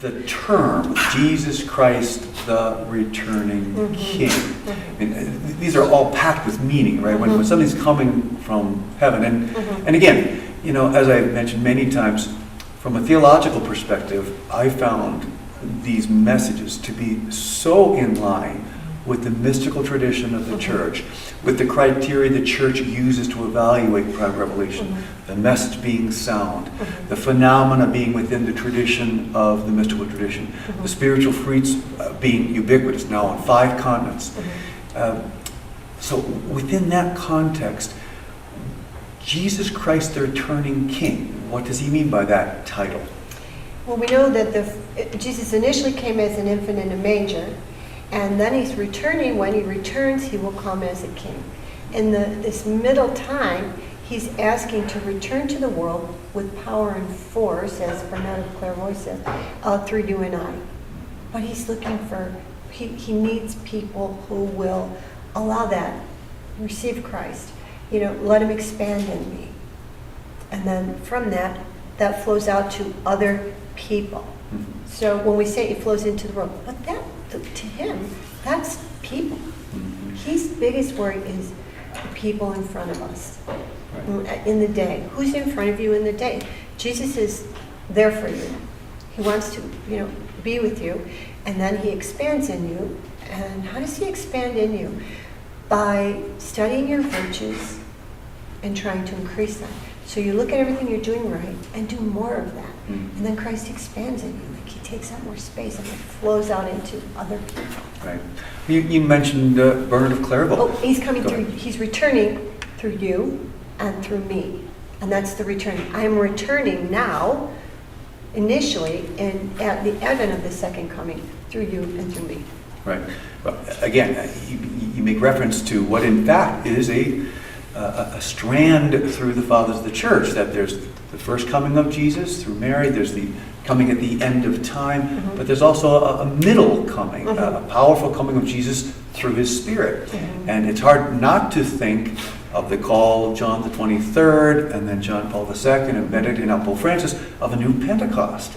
the term Jesus Christ, the returning King. I mean, these are all packed with meaning, right? When somebody's coming from heaven, and again, you know, as I've mentioned many times, from a theological perspective, I found these messages to be so in line with the mystical tradition of the church, with the criteria the church uses to evaluate private revelation, the message being sound, the phenomena being within the tradition of the mystical tradition, the spiritual fruits being ubiquitous now on 5 continents. So within that context, Jesus Christ, the returning King, what does he mean by that title? Well, we know that Jesus initially came as an infant in a manger, and then he's returning. When he returns, he will come as a king. In this middle time, he's asking to return to the world with power and force, as Bernard of Clairvaux says, through you and I. But he's looking for, he needs people who will allow that, receive Christ, you know, let him expand in me. And then from that flows out to other people. So when we say it flows into the world, but that, to him, that's people. His biggest worry is the people in front of us in the day. Who's in front of you in the day? Jesus is there for you. He wants to, you know, be with you, and then he expands in you. And how does he expand in you? By studying your virtues and trying to increase them. So you look at everything you're doing right and do more of that. And then Christ expands in you. Like he takes up more space and it flows out into other people. Right. You mentioned Bernard of Clairvaux. Oh, he's coming through. He's returning through you and through me. And that's the returning. I am returning now, initially, and at the advent of the second coming, through you and through me. Right. Well, again, you make reference to what in fact is a strand through the fathers of the church, that there's the first coming of Jesus through Mary, there's the coming at the end of time, but there's also a middle coming, a powerful coming of Jesus through his Spirit. And it's hard not to think of the call of John the 23rd, and then John Paul II, and Benedict and Pope Francis, of a new Pentecost.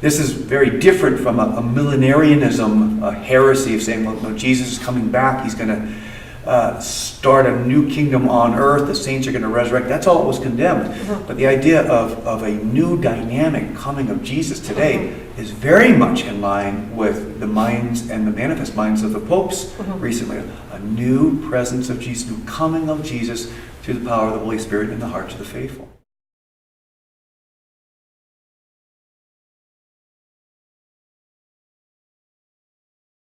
This is very different from a millenarianism, a heresy of saying, well, no, Jesus is coming back, he's going to start a new kingdom on earth, the saints are going to resurrect. That's all it was condemned. But the idea of a new dynamic coming of Jesus today is very much in line with the minds and the manifest minds of the popes recently. A new presence of Jesus, new coming of Jesus through the power of the Holy Spirit in the hearts of the faithful.